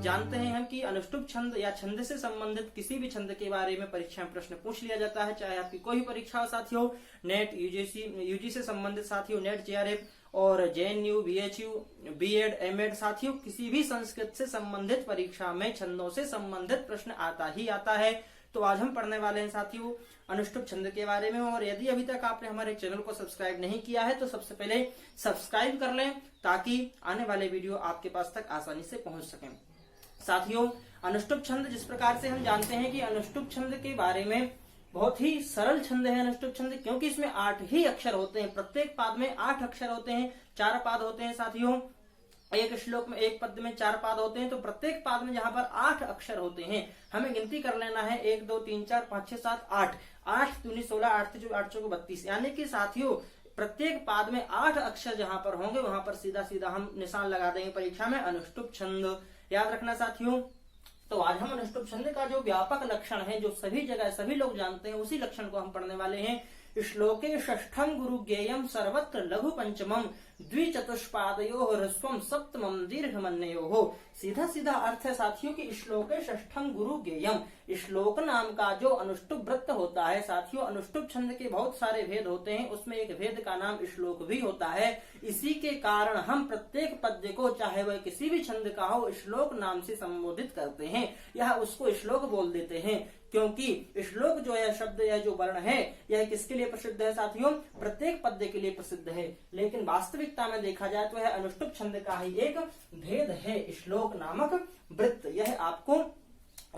जानते हैं हम कि अनुष्टुप छंद या छंद से संबंधित किसी भी छंद के बारे में परीक्षा में प्रश्न पूछ लिया जाता है, चाहे आपकी कोई भी परीक्षा हो साथियों, नेट, यूजी से संबंधित साथियों, नेट, जेआरएफ और जेएनयू, बीएचयू, बीएड, एमएड साथियों, किसी भी संस्कृत से संबंधित परीक्षा में छंदों से संबंधित प्रश्न आता ही आता है। तो आज हम पढ़ने वाले हैं साथियों अनुष्टुप छंद के बारे में। और यदि अभी तक आपने हमारे चैनल को सब्सक्राइब नहीं किया है तो सबसे पहले सब्सक्राइब कर लें ताकि आने वाले वीडियो आपके पास तक आसानी से पहुंच सकें। साथियों अनुष्टुप छंद जिस प्रकार से हम जानते हैं कि अनुष्टुप छंद के बारे में बहुत ही सरल छंद है अनुष्टुप छंद, क्योंकि इसमें 8 ही अक्षर होते हैं। प्रत्येक पाद में 8 अक्षर होते हैं, 4 पाद होते हैं साथियों। एक श्लोक में एक पद में 4 पाद होते हैं, तो प्रत्येक पाद में जहां पर 8 अक्षर होते हैं हमें गिनती कर लेना है 1 2 3 4 5 6 7 8 8 दूनी 16 8 8 32, यानी कि साथियों प्रत्येक पाद में 8 अक्षर जहां पर होंगे वहां पर सीधा सीधा हम निशान लगा देंगे परीक्षा में अनुष्टुप छंद। याद रखना साथियों। तो आज हम अनुष्टुप छंद का जो व्यापक लक्षण है, जो सभी जगह सभी लोग जानते हैं, उसी लक्षण को हम पढ़ने वाले हैं। श्लोके षष्ठम गुरु ज्ञेयम सर्वत्र लघु पंचमम द्विचतुष्पादयो ह्रस्वम सप्तमम दीर्घमन्यो। सीधा सीधा अर्थ है साथियों कि श्लोके षष्ठम गुरु ज्ञेयम, श्लोक नाम का जो अनुष्टुप वृत्त होता है साथियों, अनुष्टुप छंद के बहुत सारे भेद होते हैं, उसमें एक भेद का नाम श्लोक भी होता है। इसी के कारण हम प्रत्येक पद्य को चाहे वह किसी भी छंद का हो श्लोक नाम से संबोधित करते हैं, यह उसको श्लोक बोल देते हैं, क्योंकि श्लोक जो है शब्द या जो वर्ण है यह किसके लिए प्रसिद्ध है साथियों, प्रत्येक पद्य के लिए प्रसिद्ध है। लेकिन वास्तविकता में देखा जाए तो यह अनुष्टुप छंद का ही एक भेद है, श्लोक नामक वृत्त, यह आपको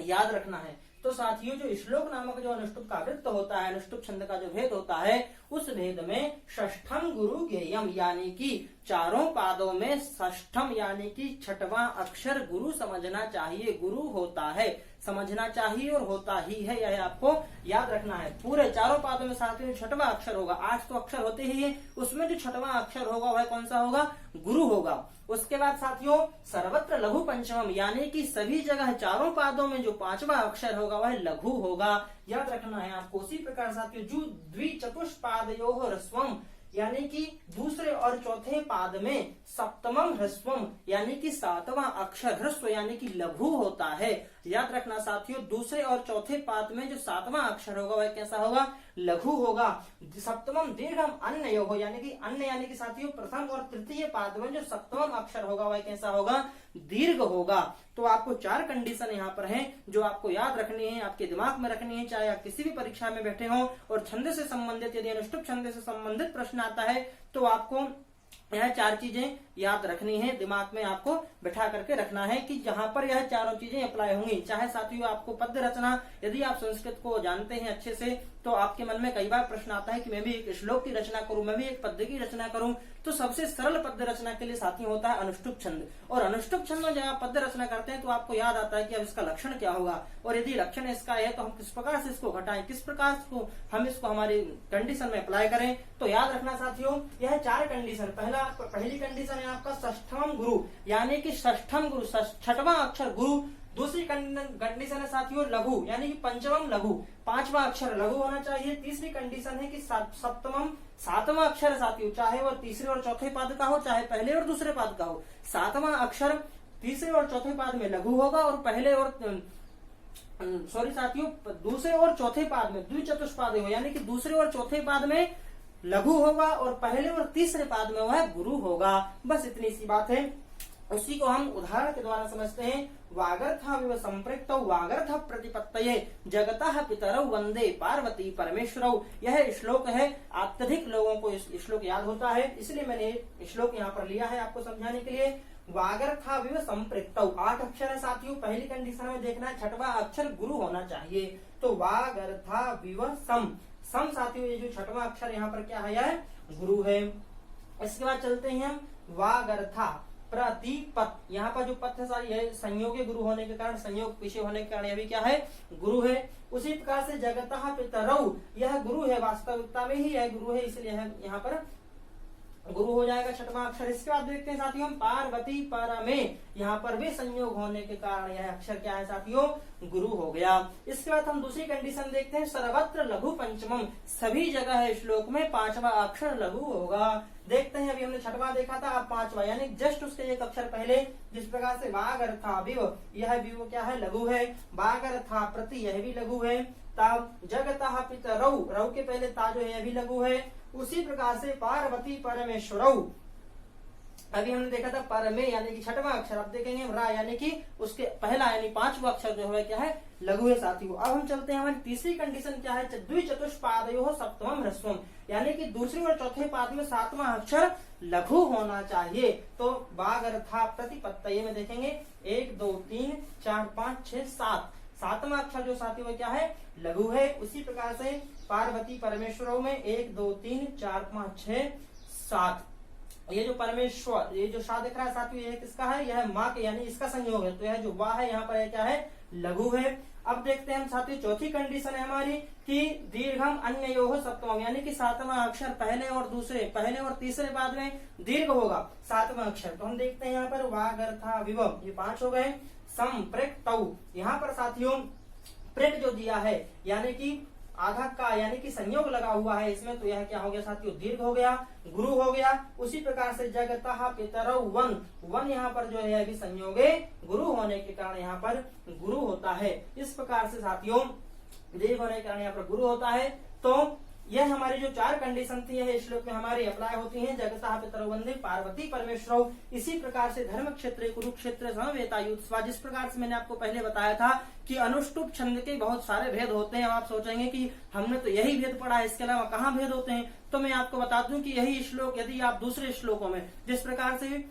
याद रखना है। तो साथियों जो श्लोक नामक जो अनुष्टुप का वृत्त होता है, अनुष्टुप छंद का जो भेद होता है, उस भेद में षष्ठम गुरु ज्ञेयम यानी कि 4 पादों में षष्ठम यानी कि 6वां अक्षर गुरु समझना चाहिए, गुरु होता है, समझना चाहिए और होता ही है, यह आपको याद रखना है। पूरे 4 पादों में साथियों 6वां अक्षर होगा, 8 तो अक्षर होते ही है, उसमें जो 6वां अक्षर होगा वह कौन सा होगा, गुरु होगा। उसके बाद साथियों सर्वत्र लघु पंचमम यानी कि सभी जगह 4 पादों में जो 5वां अक्षर होगा वह लघु होगा, याद रखना है आपको। उसी प्रकार साथियों जो द्विचतुष्पादयो ह्रस्वम यानी कि दूसरे और चौथे पाद में सप्तमम ह्रस्वम यानी कि 7वां अक्षर ह्रस्व यानी कि लघु होता है। याद रखना साथियों दूसरे और चौथे पाद में जो 7वां अक्षर होगा वह कैसा होगा, लघु होगा। सप्तमम दीर्घम अन्य हो यानी कि अन्य यानी कि साथियों प्रथम और तृतीय पाद में जो 7वां अक्षर होगा वह कैसा होगा, दीर्घ होगा। तो आपको 4 कंडीशन यहाँ पर हैं जो आपको याद रखनी है, आपके दिमाग में रखनी है, चाहे आप किसी भी परीक्षा में बैठे हो और छंद से संबंधित यदि अनुष्टुप छंद से संबंधित प्रश्न आता है तो आपको यह 4 चीजें याद रखनी है, दिमाग में आपको बैठा करके रखना है कि जहां पर यह चारों चीजें अप्लाई होंगी। चाहे साथियों आपको पद्य रचना, यदि आप संस्कृत को जानते हैं अच्छे से तो आपके मन में कई बार प्रश्न आता है कि मैं भी एक श्लोक की रचना करूं, मैं भी एक पद्य की रचना करूं, तो सबसे सरल पद्य रचना के लिए साथी होता है अनुष्टुप छंद। और अनुष्टुप छंद में जब आप पद्य रचना करते हैं तो आपको याद आता है कि अब इसका लक्षण क्या होगा, और यदि लक्षण इसका है तो हम किस प्रकार से इसको घटाएं, किस प्रकार से हम इसको हमारी कंडीशन में अप्लाई करें। तो याद रखना साथियों यह 4 कंडीशन, पहली कंडीशन है आपका षष्ठम गुरु यानी कि षष्ठम गुरु 6वां अक्षर गुरु। दूसरी कंडीशन है साथियों लघु यानी कि पंचमम लघु, 5वां अक्षर लघु होना चाहिए। तीसरी कंडीशन है कि सप्तमम 7वां अक्षर साथियों, चाहे वह तीसरे और चौथे पाद का हो चाहे पहले और दूसरे पाद का हो, 7वां अक्षर तीसरे और चौथे पाद में लघु होगा और पहले और साथियों दूसरे और चौथे पाद में द्विचतुष्पाद हो यानी कि दूसरे और चौथे पाद में लघु होगा और पहले और तीसरे पाद में वह गुरु होगा। बस इतनी सी बात है, उसी को हम उदाहरण के द्वारा समझते हैं। वागर्थ विव संपृक्त वागर्थ प्रतिपत्तये जगतः पितरौ वंदे पार्वती परमेश्वरौ। यह श्लोक है, अत्यधिक लोगों को इस श्लोक याद होता है, इसलिए मैंने श्लोक यहाँ पर लिया है आपको समझाने के लिए। वागर्था विव संपृक्त 8 अक्षर है साथियों, पहली कंडीशन में देखना है 6वां अक्षर गुरु होना चाहिए। तो वागर्था विव सम साथियों ये जो 6वां अक्षर यहाँ पर क्या है, यह गुरु है। इसके बाद चलते हैं हम वागर्था प्रतिपत, यहाँ पर जो पथ है सारी है संयोग गुरु होने के कारण, संयोग पीछे होने के कारण यह भी क्या है, गुरु है। उसी प्रकार से जगतः पितरौ यह गुरु है, वास्तविकता में ही यह गुरु है, इसलिए यहाँ पर गुरु हो जाएगा छठवां अक्षर। इसके बाद देखते हैं साथियों पार्वती पर में, यहाँ पर भी संयोग होने के कारण यह अक्षर क्या है साथियों, गुरु हो गया। इसके बाद हम दूसरी कंडीशन देखते हैं सर्वत्र लघु पंचमम, सभी जगह है श्लोक में पांचवा अक्षर लघु होगा। देखते हैं अभी हमने छठवां देखा था, अब पांचवा यानी जस्ट उसके एक अक्षर पहले, जिस प्रकार से बाघ अर्था विव, यह विव क्या है, लघु है। बाघ अर्था प्रति, यह भी लघु है। तब जगतः पितरौ, रौ के पहले ता जो है यह भी लघु है। उसी प्रकार से पार्वती परमेश्वरौ, अभी हमने देखा था परमे यानी कि छठवां अक्षर, अब देखेंगे रा यानी कि उसके पहला यानी पांचवा अक्षर जो है क्या है, लघु है साथियों। अब हम चलते हैं हमारी तीसरी कंडीशन क्या है, द्विचतुष्पादयो सप्तमम ह्रस्वम, यानी कि दूसरी और चौथे पाद में सातवां अक्षर लघु होना चाहिए। तो बाघ अर्था प्रतिपत्तये में देखेंगे 1 2 3 4 5 6 7, सातवां अक्षर जो साथियों में क्या है, लघु है। उसी प्रकार से पार्वती परमेश्वरों में 1 2 3 4 5 6 7, ये जो परमेश्वर, ये जो शाह दिख रहा है साथियों, ये किसका है, यह माँ के यानी इसका संयोग है। तो यह जो वाह है यहाँ पर क्या है, लघु है। अब देखते हैं हम साथियों चौथी कंडीशन है हमारी कि दीर्घम अन्ययोः सप्तमम, यानी कि सातवां अक्षर पहले और तीसरे बाद में दीर्घ होगा सातवां अक्षर। तो हम देखते हैं यहाँ पर वाग अर्था विवम, ये 5 हो गए। संप्रेक्तौ, यहाँ पर साथियों प्रेट जो दिया है यानी कि आधा का यानी कि संयोग लगा हुआ है इसमें, तो यह क्या हो गया साथियों, दीर्घ हो गया, गुरु हो गया। उसी प्रकार से जगतः पितरौ वन, वन यहाँ पर जो है अभी संयोगे गुरु होने के कारण यहाँ पर गुरु होता है। इस प्रकार से साथियों दीर्घ होने के कारण यहाँ पर गुरु होता है। तो यह हमारी जो 4 कंडीशन थी यह इस श्लोक में हमारी अप्लाई होती हैं। जगतः पितरौ वंदे पार्वती परमेश्वरौ, इसी प्रकार से धर्म क्षेत्र कुरुक्षेत्र समवेतायुत्स्वा, जिस प्रकार से मैंने आपको पहले बताया था कि अनुष्टुप छंद के बहुत सारे भेद होते हैं। आप सोचेंगे कि हमने तो यही भेद पढ़ा है, इसके अलावा कहाँ भेद होते हैं, तो मैं आपको बता दूं कि यही श्लोक यदि आप दूसरे श्लोकों में जिस प्रकार से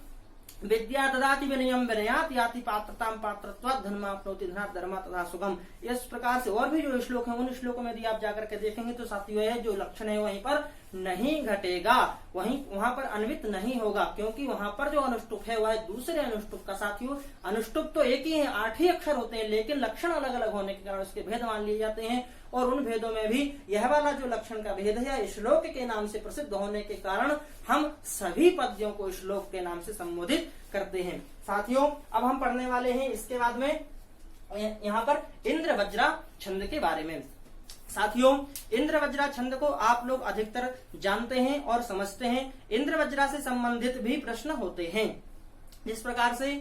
विद्या ददाति विनयम विनयात याति पात्रताम पात्रत्वात् धर्माप्नोति धनात् धर्मा तथा सुगम, इस प्रकार से और भी जो श्लोक है उन श्लोकों में यदि आप जाकर के देखेंगे तो साथियों यह जो लक्षण है वहीं पर नहीं घटेगा, वहां पर अन्वित नहीं होगा, क्योंकि वहां पर जो अनुष्टुप है वह दूसरे अनुष्टुप का। साथियों अनुष्टुप तो एक ही है, 8 ही अक्षर होते हैं, लेकिन लक्षण अलग अलग होने के कारण उसके भेद मान लिए जाते हैं। और उन भेदों में भी यह वाला जो लक्षण का भेद है श्लोक के नाम से प्रसिद्ध होने के कारण हम सभी पद्यों को श्लोक के नाम से संबोधित करते हैं। साथियों अब हम पढ़ने वाले हैं इसके बाद में यहाँ पर इंद्र वज्रा छंद के बारे में। साथियों इंद्र वज्रा छंद को आप लोग अधिकतर जानते हैं और समझते हैं। इंद्र वज्रा से संबंधित भी प्रश्न होते हैं। जिस प्रकार से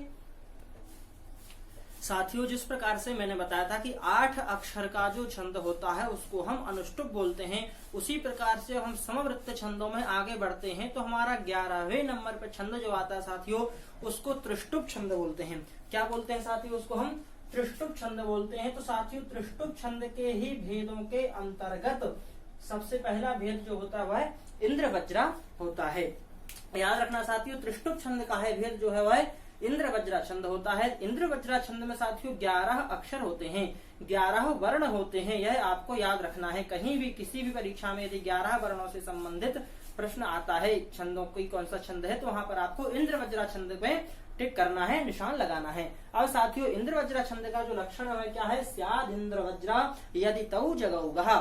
साथियों जिस प्रकार से मैंने बताया था कि 8 अक्षर का जो छंद होता है उसको हम अनुष्टुप बोलते हैं, उसी प्रकार से हम समवृत्त छंदों में आगे बढ़ते हैं तो हमारा 11वें नंबर पर छंद जो आता है साथियों उसको त्रिष्टुप छंद बोलते हैं। क्या बोलते हैं साथियों, उसको हम त्रिष्टुप छंद बोलते हैं। तो साथियों त्रिष्टुप छंद के ही भेदों के अंतर्गत सबसे पहला भेद जो होता है वह इंद्र वज्रा होता है। याद रखना साथियों त्रिष्टुप छंद का है भेद जो है वह इंद्र वज्रा छंद होता है। इंद्र वज्रा छंद में साथियों 11 अक्षर होते हैं, 11 वर्ण होते हैं, यह आपको याद रखना है। कहीं भी किसी भी परीक्षा में यदि 11 वर्णों से संबंधित प्रश्न आता है, छंदों की कौन सा छंद है, तो वहां पर आपको इंद्र वज्रा छंद में टिक करना है, निशान लगाना है। अब साथियों इंद्र वज्रा छंद का जो लक्षण है क्या है, स्याद इंद्र वज्रा यदि तौ जगौगः,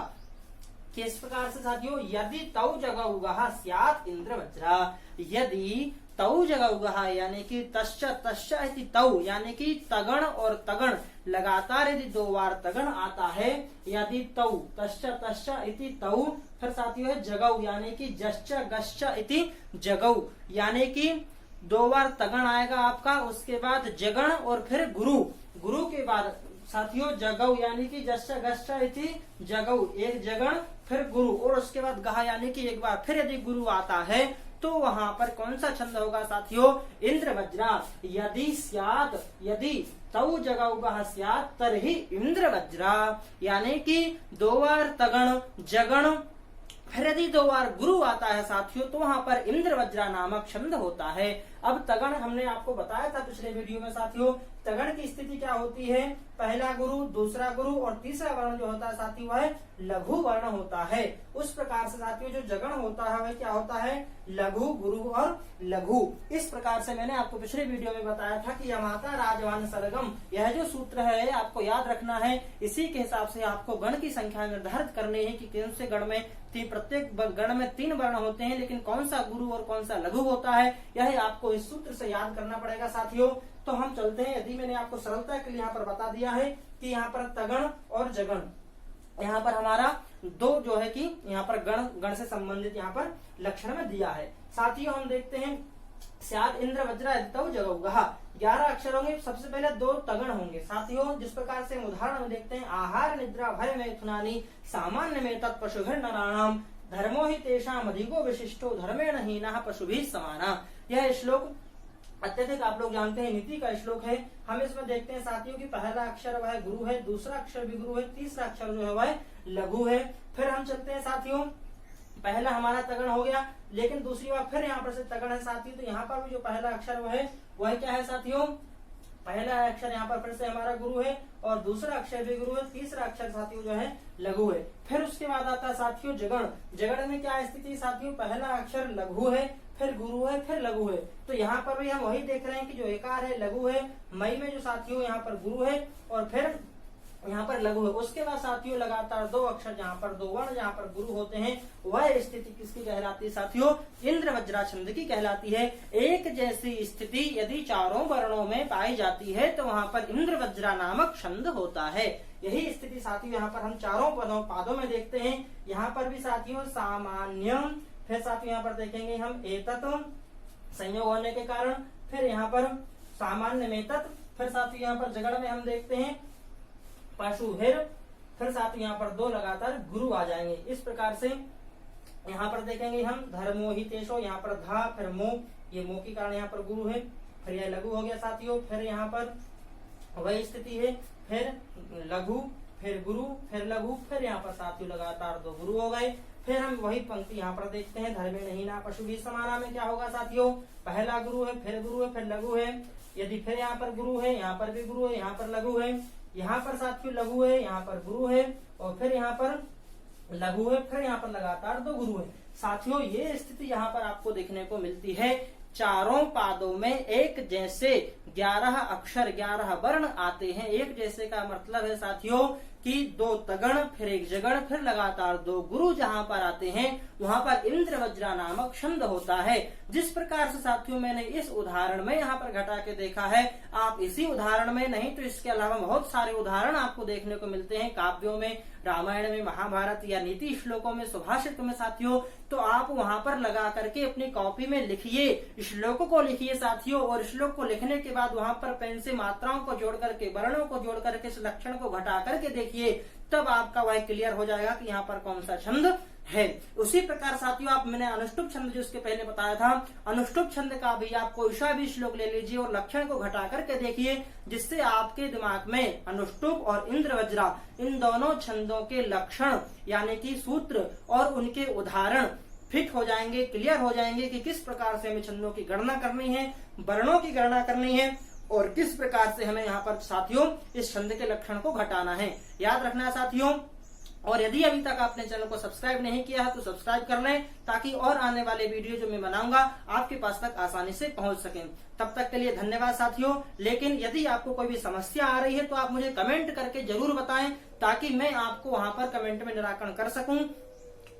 किस प्रकार से साथियों, यदि तौ जगौगः स्यात् इंद्र वज्रा, यदि तौ जगौगः यानी कि तश्च तश्च इति तौ यानी कि तगण और तगण लगातार यदि 2 बार तगण आता है, यदि तौ तश्च तश्च इति तौ, फिर साथियों है जगौ यानी कि जश्च गश्च इति जगौ, यानी कि 2 बार तगण आएगा आपका, उसके बाद जगण और फिर गुरु, गुरु के बाद साथियों जगौ यानी कि जश्च गश्च इति जगौ, एक जगण फिर गुरु और उसके बाद गहा यानी कि एक बार फिर यदि गुरु आता है तो वहां पर कौन सा छंद होगा साथियों, इंद्र वज्रा। यदि स्यात् यदि तौ जगौगः स्यात् तर्हि इंद्र वज्रा, यानी कि 2 बार तगण जगण फिर यदि 2 बार गुरु आता है साथियों तो वहां पर इंद्र वज्रा नामक छंद होता है। अब तगण हमने आपको बताया था पिछले वीडियो में साथियों, तगण की स्थिति क्या होती है, पहला गुरु, दूसरा गुरु और तीसरा वर्ण जो होता है साथियों वह लघु वर्ण होता है। उस प्रकार से साथियों जो जगण होता है वह क्या होता है, लघु, गुरु और लघु। इस प्रकार से मैंने आपको पिछले वीडियो में बताया था कि यमाता राजवान सरगम, यह जो सूत्र है आपको याद रखना है। इसी के हिसाब से आपको गण की संख्या निर्धारित करनी है कि कौन से गण में प्रत्येक गण में 3 वर्ण होते हैं, लेकिन कौन सा गुरु और कौन सा लघु होता है यह आपको इस सूत्र से याद करना पड़ेगा साथियों। तो हम चलते हैं, यदि मैंने आपको सरलता के लिए यहाँ पर बता दिया है कि यहाँ पर तगण और जगण, यहाँ पर हमारा दो जो है कि यहाँ पर गण से संबंधित यहाँ पर लक्षण में दिया है। साथियों हम देखते हैं, स्याद इंद्र वज्रा जगौगहा, 11 अक्षर होंगे। सबसे पहले 2 तगण होंगे साथियों, जिस प्रकार से हम उदाहरण में देखते हैं, आहार निद्रा भय मैथुनानी सामान्य में तत्पशुभिर नराणाम धर्मो ही तेषाम अधिको विशिष्टो धर्मेण हीनः पशुभिः समाना। यह श्लोक अत्यधिक आप लोग जानते हैं नीति का श्लोक है। हम इसमें देखते हैं साथियों कि पहला अक्षर वह गुरु है, दूसरा अक्षर भी गुरु है, तीसरा अक्षर जो है वह लघु है। फिर हम चलते हैं साथियों, पहला हमारा तगण हो गया, लेकिन दूसरी बार फिर यहाँ पर से तगण है साथियों, तो यहाँ पर भी जो पहला अक्षर वह क्या है साथियों, पहला अक्षर यहाँ पर फिर से हमारा गुरु है और दूसरा अक्षर भी गुरु है, तीसरा अक्षर साथियों जो है लघु है। फिर उसके बाद आता है साथियों जगण। जगण में क्या स्थिति साथियों, पहला अक्षर लघु है, फिर गुरु है, फिर लघु है। तो यहाँ पर भी हम वही देख रहे हैं कि जो एकार है लघु है, मई में जो साथियों यहाँ पर गुरु है और फिर यहाँ पर लघु है। उसके बाद साथियों लगातार 2 अक्षर जहाँ पर 2 वर्ण जहाँ पर गुरु होते हैं, वह स्थिति किसकी कहलाती है साथियों, इंद्र वज्रा छंद की कहलाती है। एक जैसी स्थिति यदि चारों वर्णों में पाई जाती है तो वहाँ पर इंद्र वज्रा नामक छंद होता है। यही स्थिति साथियों यहाँ पर हम चारों पादों में देखते हैं। यहाँ पर भी साथियों सामान्य, फिर साथियों यहाँ पर देखेंगे हम एतत् संयोग होने के कारण, फिर यहाँ पर सामान्य में तत्, फिर साथियों यहाँ पर जगड़ में हम देखते हैं पशुभिर, फिर साथियों यहाँ पर 2 लगातार गुरु आ जाएंगे। इस प्रकार से यहाँ पर देखेंगे हम धर्मो ही तेषो, यहाँ पर धा, फिर मो, ये मो के कारण यहाँ पर गुरु है, फिर यह लघु हो गया साथियों। फिर यहाँ पर वही स्थिति है, फिर लघु, फिर गुरु, फिर लघु, फिर यहाँ पर साथियों लगातार 2 गुरु हो गए। फिर हम वही पंक्ति यहाँ पर देखते हैं, धर्मेण हीना पशुभिः समाना में क्या होगा साथियों, पहला गुरु है, फिर गुरु है, फिर लघु है। यदि फिर यहाँ पर गुरु है, यहाँ पर भी गुरु है, यहाँ पर लघु है, यहाँ पर साथियों लघु है, यहाँ पर गुरु है और फिर यहाँ पर लघु है, फिर यहाँ पर लगातार 2 गुरु है। साथियों ये स्थिति यहाँ पर आपको देखने को मिलती है। चारों पादों में एक जैसे 11 अक्षर 11 वर्ण आते हैं। एक जैसे का मतलब है साथियों कि 2 तगण, फिर 1 जगण, फिर लगातार 2 गुरु जहाँ पर आते हैं वहां पर इंद्र वज्रा नामक छंद होता है। जिस प्रकार से साथियों मैंने इस उदाहरण में यहाँ पर घटा के देखा है, आप इसी उदाहरण में नहीं तो इसके अलावा बहुत सारे उदाहरण आपको देखने को मिलते हैं काव्यों में, रामायण में, महाभारत या नीति श्लोकों में, सुभाषित में साथियों। तो आप वहां पर लगा करके अपनी कॉपी में लिखिए, श्लोकों को लिखिए साथियों, और श्लोक को लिखने के बाद वहां पर पेन से मात्राओं को जोड़ करके, वर्णों को जोड़ करके, इस लक्षण को घटा करके देखिए, तब आपका वह क्लियर हो जाएगा कि यहाँ पर कौन सा छंद है। उसी प्रकार साथियों आप मैंने अनुष्टुप छंद जो इसके पहले बताया था, अनुष्टुप छंद का भी आप कोई सा भी श्लोक ले लीजिए और लक्षण को घटा करके देखिए, जिससे आपके दिमाग में अनुष्टुप और इंद्र वज्रा इन दोनों छंदों के लक्षण यानी कि सूत्र और उनके उदाहरण फिट हो जाएंगे, क्लियर हो जाएंगे कि किस प्रकार से हमें छंदों की गणना करनी है, वर्णों की गणना करनी है और किस प्रकार से हमें यहाँ पर साथियों इस छंद के लक्षण को घटाना है। याद रखना है साथियों। और यदि अभी तक आपने चैनल को सब्सक्राइब नहीं किया है तो सब्सक्राइब कर लें, ताकि और आने वाले वीडियो जो मैं बनाऊंगा आपके पास तक आसानी से पहुंच सकें। तब तक के लिए धन्यवाद साथियों। लेकिन यदि आपको कोई भी समस्या आ रही है तो आप मुझे कमेंट करके जरूर बताएं, ताकि मैं आपको वहां पर कमेंट में निराकरण कर सकूं।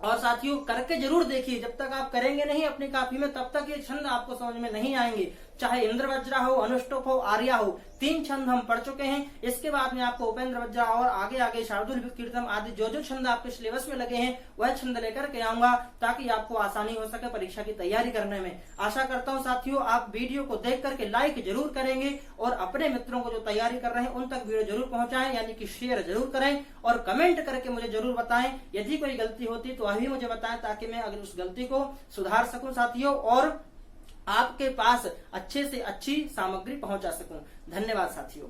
और साथियों करके जरूर देखिए, जब तक आप करेंगे नहीं अपनी कॉपी में तब तक ये छंद आपको समझ में नहीं आएंगे। चाहे इंद्र वज्रा हो, अनुष्टुप हो, आर्या हो, 3 छंद हम पढ़ चुके हैं। इसके बाद में आपको उपेंद्र वज्रा और आगे आगे शार्दुल कीर्तन आदि जो जो छंद आपके सिलेबस में लगे हैं वह छंद लेकर के आऊंगा, ताकि आपको आसानी हो सके परीक्षा की तैयारी करने में। आशा करता हूँ साथियों आप वीडियो को देख करके लाइक जरूर करेंगे और अपने मित्रों को जो तैयारी कर रहे हैं उन तक वीडियो जरूर पहुंचाएं, यानी कि शेयर जरूर करें और कमेंट करके मुझे जरूर बताएं। यदि कोई गलती होती तो वह भी मुझे बताएं, ताकि मैं अगर उस गलती को सुधार सकूं साथियों और आपके पास अच्छे से अच्छी सामग्री पहुंचा सकूं। धन्यवाद साथियों।